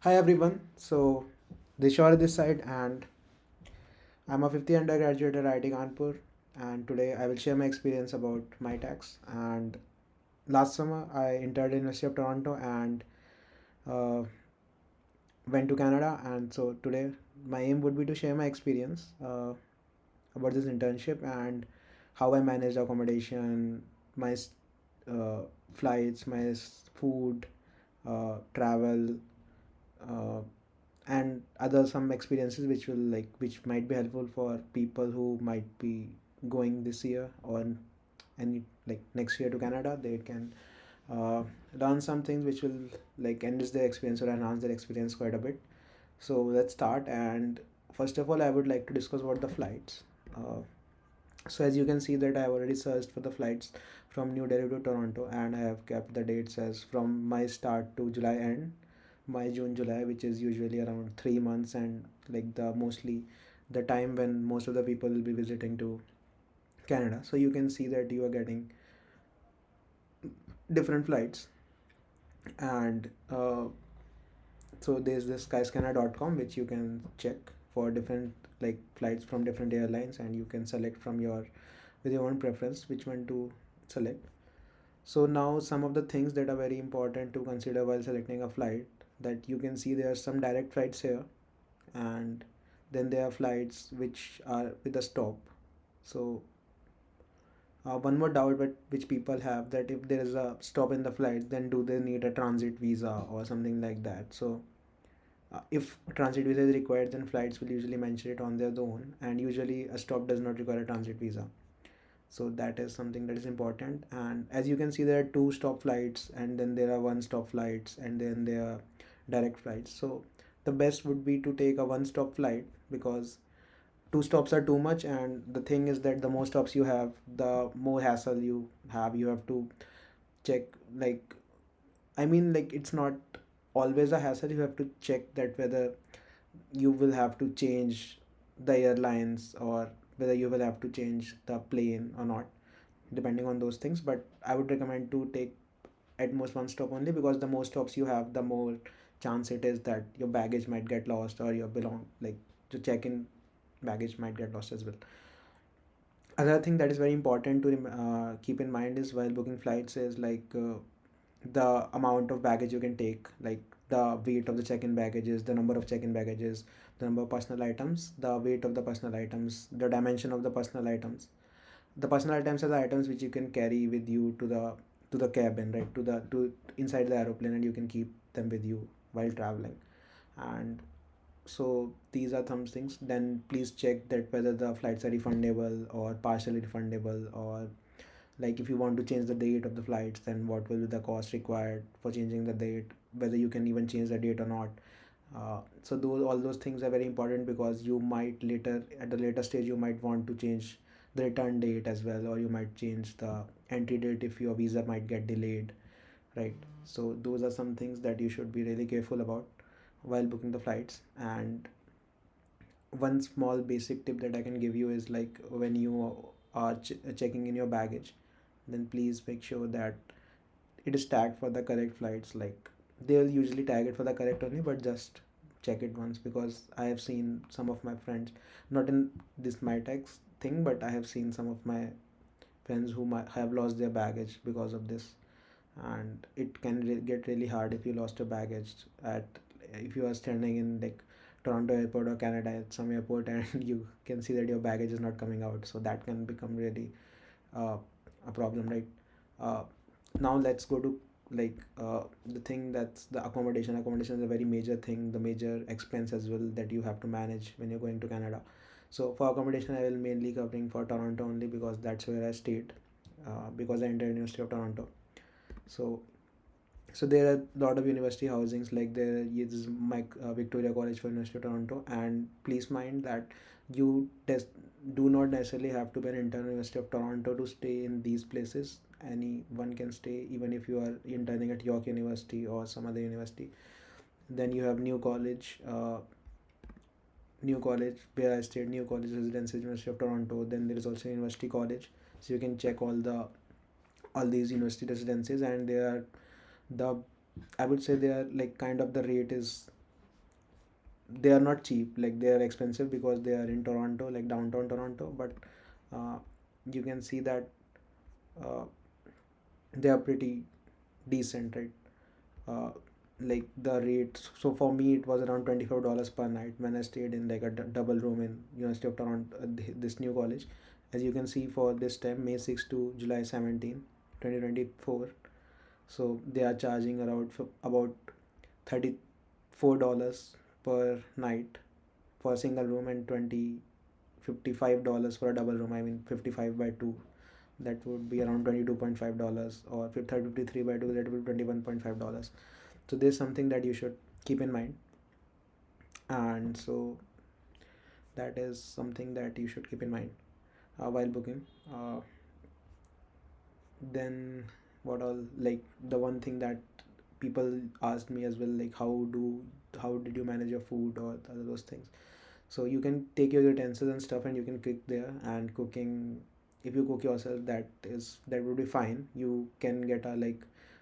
Hi everyone. Dishore this side, and I'm a 50th undergraduate at IIT Kanpur. And today I will share my experience about Mitacs. And last summer I entered University of Toronto and uh, went to Canada. And so today my aim would be to share my experience about this internship and how I managed accommodation, my uh, flights, my food, travel, uh, and other some experiences which might be helpful for people who might be going this year or any like next year to Canada. They can uh, learn some things which will like enrich their experience or enhance their experience quite a bit. So let's start. And first of all, I would like to discuss about the flights. So as you can see that I have already searched for the flights from New Delhi to Toronto, and I have kept the dates as from my start to July end, my June July, which is usually around 3 months, and like the mostly the time when most of the people will be visiting to Canada. So you can see that you are getting different flights, and so there's this skyscanner.com which you can check for different like flights from different airlines, and you can select from your with your own preference which one to select. So now some of the things that are very important to consider while selecting a flight, that you can see there are some direct flights here, and then there are flights which are with a stop. So one more doubt but which people have, that if there is a stop in the flight, then do they need a transit visa or something like that. So if a transit visa is required, then flights will usually mention it on their own, and usually a stop does not require a transit visa. So that is something that is important. And as you can see, there are two stop flights, and then there are one stop flights, and then there are direct flights. So the best would be to take a one stop flight, because two stops are too much, and the thing is that the more stops you have, the more hassle you have. You have to check, like, I mean, like, it's not always a hassle. You have to check that whether you will have to change the airlines, or whether you will have to change the plane or not, depending on those things. But I would recommend to take at most one stop only, because the more stops you have, the more chance it is that your baggage might get lost, or your belong like to check in baggage might get lost as well. Another thing that is very important to keep in mind is while booking flights is the amount of baggage you can take, like the weight of the check-in baggages, the number of check-in baggages, the number of personal items, the weight of the personal items, the dimension of the personal items. The personal items are the items which you can carry with you to the cabin, right, to inside the aeroplane, and you can keep them with you while traveling. And so these are some things. Then please check that whether the flights are refundable or partially refundable, or like if you want to change the date of the flights, then what will be the cost required for changing the date, whether you can even change the date or not. So those all those things are very important, because you might later at the later stage you might want to change the return date as well, or you might change the entry date if your visa might get delayed, right? So those are some things that you should be really careful about while booking the flights. And one small basic tip that I can give you is, like, when you are checking in your baggage, then please make sure that it is tagged for the correct flights. Like, they'll usually tag it for the correct only, but just check it once, because I have seen some of my friends, not in this Mitacs thing, but I have seen some of my friends who might have lost their baggage because of this. And it can get really hard if you lost your baggage at if you are standing in like Toronto airport or Canada at some airport, and you can see that your baggage is not coming out. So that can become really uh, a problem, right? uh, Now let's go to the thing, that's the accommodation. Accommodation is a very major thing, the major expense as well that you have to manage when you're going to Canada. So for accommodation I will mainly covering for Toronto only, because that's where I stayed, because I entered University of Toronto. So there are a lot of university housings, like there is my Victoria College for University of Toronto. And please mind that you do not necessarily have to be an intern University of Toronto to stay in these places. Anyone can stay, even if you are interning at York University or some other university. Then you have New College where I stayed, New College Residency, University of Toronto. Then there is also University College, so you can check all these university residencies, and they are the I would say they are like kind of the rate is they are not cheap, like they are expensive because they are in Toronto, like downtown Toronto, but uh, you can see that uh, they are pretty decent, right? uh, like the rates, so for me it was around $25 per night when I stayed in like a double room in University of Toronto, this new college. As you can see, for this time, May 6 to July 17, 2024, so they are charging around about $34 per night for a single room, and 55 dollars for a double room. I mean, 55 by 2, that would be around $22.5, or 53 by 2, that would be $21.5. So there's something that you should keep in mind. And so that is something that you should keep in mind while booking. Then what all, like the one thing that people asked me as well, like how did you manage your food or those things. So you can take your utensils and stuff and you can cook there. And cooking, if you cook yourself, that would be fine. You can get a like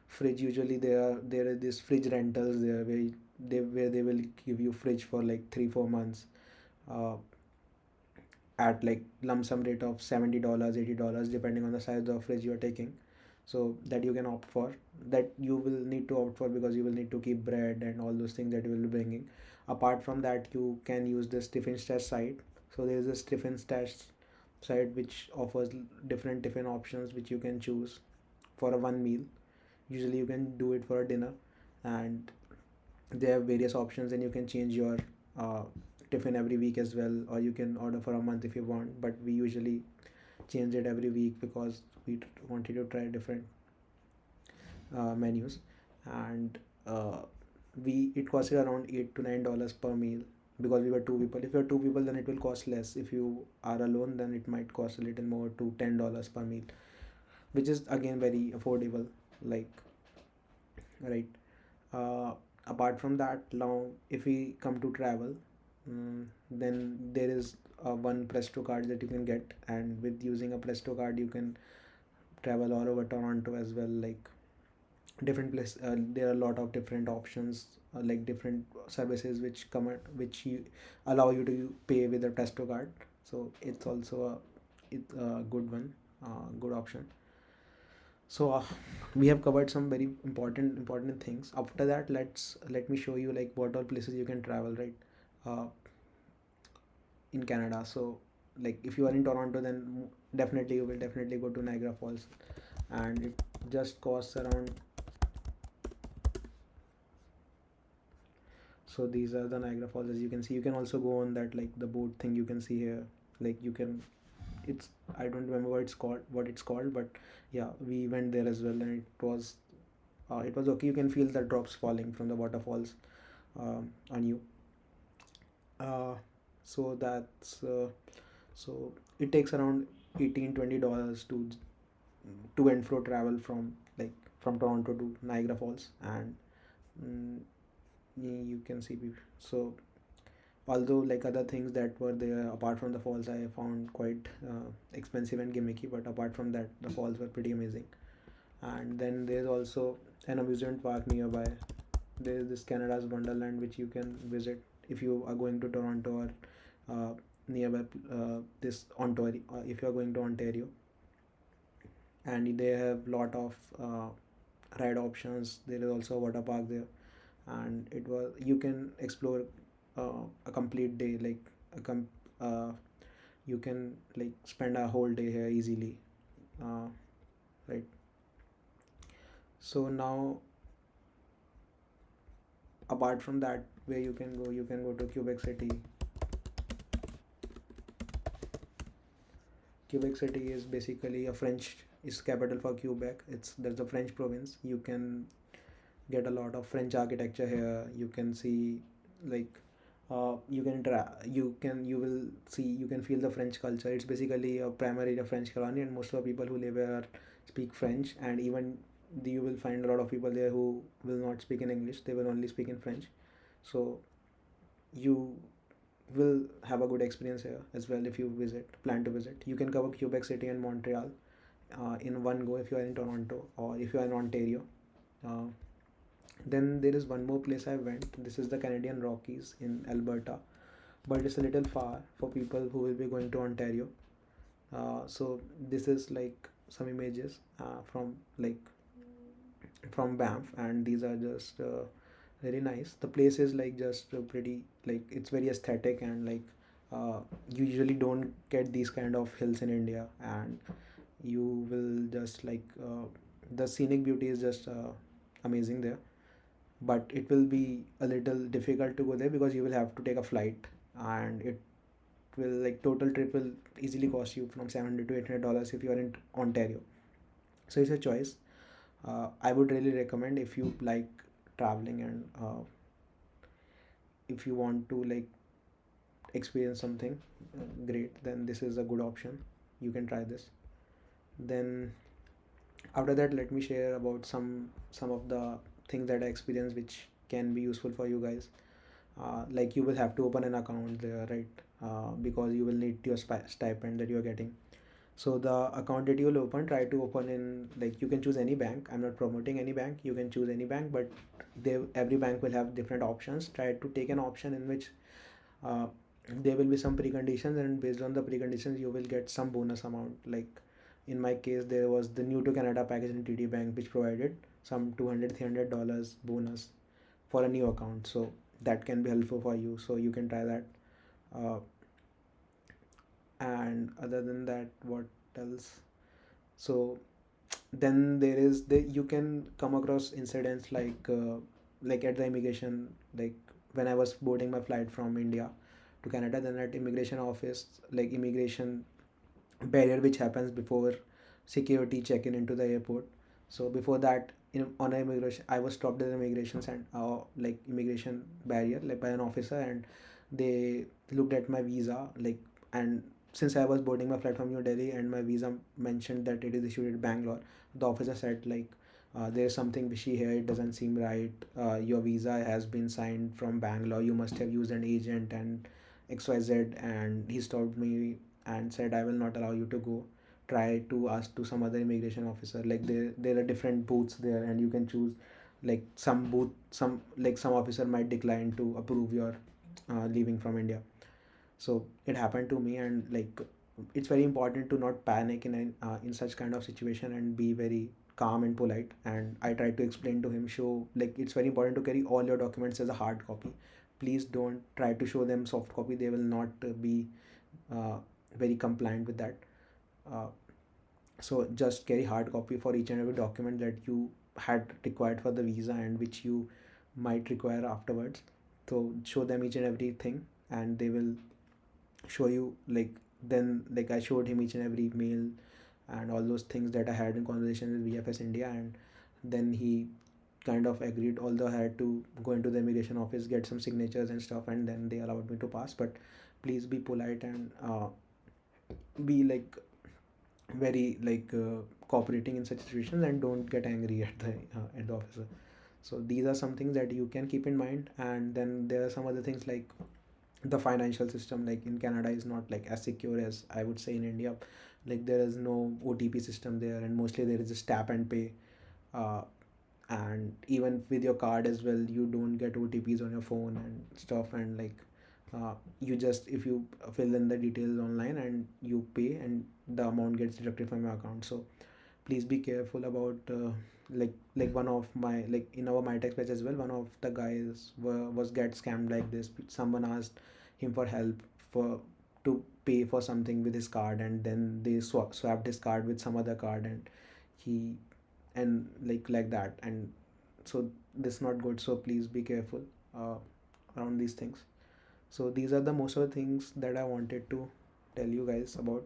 fridge. Usually there are these fridge rentals there where they will give you fridge for like 3-4 months, uh, at like lump sum rate of $70, $80, depending on the size of the fridge you are taking. So that you can opt for, that you will need to opt for, because you will need to keep bread and all those things that you will be bringing. Apart from that, you can use the Tiffin Stash site. So there is a Tiffin Stash site which offers different tiffin options which you can choose for a one meal. Usually you can do it for a dinner, and they have various options, and you can change your uh, tiffin every week as well, or you can order for a month if you want. But we usually change it every week because we wanted to try different menus. And we it costed around $8 to $9 per meal, because we were two people. If you're two people, then it will cost less. If you are alone, then it might cost a little more, to $10 per meal, which is again very affordable, like, right? uh, Apart from that, now if we come to travel, then there is one Presto card that you can get, and with using a Presto card you can travel all over Toronto as well, like different place. There are a lot of different options, like different services which come at, which you allow you to pay with a Presto card. So it's also it's a good one, good option. So we have covered some very important things. After that, let me show you like what all places you can travel, right? uh, in Canada. So like if you are in Toronto, then definitely you will definitely go to Niagara Falls, and it just costs around. So these are the Niagara Falls. As you can see, you can also go on that, like the boat thing you can see here. Like you can, it's, I don't remember what it's called, but yeah, we went there as well, and it was okay. You can feel the drops falling from the waterfalls on you. uh, so that's so it takes around $18-$20 to and fro travel from, like, from Toronto to Niagara Falls. And mm, you can see so, although like other things that were there apart from the falls I found quite expensive and gimmicky, but apart from that, the falls were pretty amazing. And then there's also an amusement park nearby. There's this Canada's Wonderland which you can visit if you are going to Toronto, or nearby this Ontario, if you are going to Ontario. And they have lot of ride options. There is also a water park there, and you can explore a complete day, like uh, you can like spend a whole day here easily, uh, right? So now, apart from that, where you can go to Quebec City. Quebec City is basically a French, is capital for Quebec. There's a French province. You can get a lot of French architecture here. You can see, like, you will see, you can feel the French culture. It's basically a primarily a French colony, and most of the people who live here speak French. And even you will find a lot of people there who will not speak in English. They will only speak in French. So you will have a good experience here as well. If you plan to visit, you can cover Quebec City and Montreal in one go if you are in Toronto, or if you are in Ontario. uh, Then there is one more place I went. This is the Canadian Rockies in Alberta, but it's a little far for people who will be going to Ontario. So this is like some images from Banff, and these are just very nice. The place is like just pretty, like it's very aesthetic, and like you usually don't get these kind of hills in India, and you will just like the scenic beauty is just amazing there. But it will be a little difficult to go there because you will have to take a flight, and it will like total trip will easily cost you from $700 to $800 if you are in Ontario. So it's a choice. I would really recommend if you like traveling, and if you want to like experience something great, then this is a good option. You can try this. Then after that, let me share about some of the things that I experienced which can be useful for you guys. Like you will have to open an account there, right? Because you will need your stipend that you are getting. So the account that you will open, try to open in, like you can choose any bank. I'm not promoting any bank. You can choose any bank, but every bank will have different options. Try to take an option in which uh, there will be some preconditions, and based on the preconditions you will get some bonus amount. Like in my case, there was the new to Canada package in TD Bank which provided some $200 $300 bonus for a new account. So that can be helpful for you, so you can try that. uh, and other than that, what else? So then there is the you can come across incidents like at the immigration, like when I was boarding my flight from India to Canada, then at immigration office, like immigration barrier which happens before security check-in into the airport. So before that, on a immigration, I was stopped at the immigration and like immigration barrier, like by an officer, and they looked at my visa, like, and since I was boarding my flight from New Delhi and my visa mentioned that it is issued at Bangalore, the officer said like, there's something fishy here, it doesn't seem right. Your visa has been signed from Bangalore, you must have used an agent and XYZ. And he stopped me and said, I will not allow you to go. Try to ask to some other immigration officer. Like there are different booths there, and you can choose. Like some booth, some officer might decline to approve your leaving from India. So it happened to me, and like it's very important to not panic in such kind of situation and be very calm and polite. And I tried to explain to him, show like it's very important to carry all your documents as a hard copy. Please don't try to show them soft copy, they will not be uh, very compliant with that. uh, so just carry hard copy for each and every document that you had required for the visa and which you might require afterwards. So show them each and everything, and they will show you like, then like I showed him each and every mail and all those things that I had in conversation with VFS India. And then he kind of agreed, although I had to go into the immigration office, get some signatures and stuff, and then they allowed me to pass. But please be polite and be like very like cooperating in such situations, and don't get angry at the officer. So these are some things that you can keep in mind. And then there are some other things like the financial system, like in Canada, is not like as secure as I would say in India. Like there is no OTP system there, and mostly there is just tap and pay. uh, and even with your card as well, you don't get OTPs on your phone and stuff. And like you just, if you fill in the details online and you pay, and the amount gets deducted from your account. So please be careful about like one of my, like in our Mitacs batch as well, one of the guys was get scammed like this. Someone asked him for help for to pay for something with his card, and then they swapped his card with some other card, and he and like that. And so this is not good, so please be careful uh, around these things. So these are the most of the things that I wanted to tell you guys about.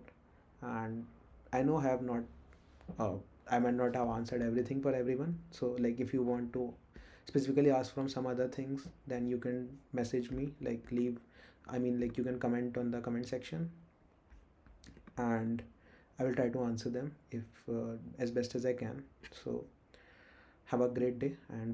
And I know I have not uh, I might not have answered everything for everyone. So like if you want to specifically ask from some other things, then you can message me, like leave, I mean like you can comment on the comment section, and I will try to answer them if as best as I can. So have a great day, and bye.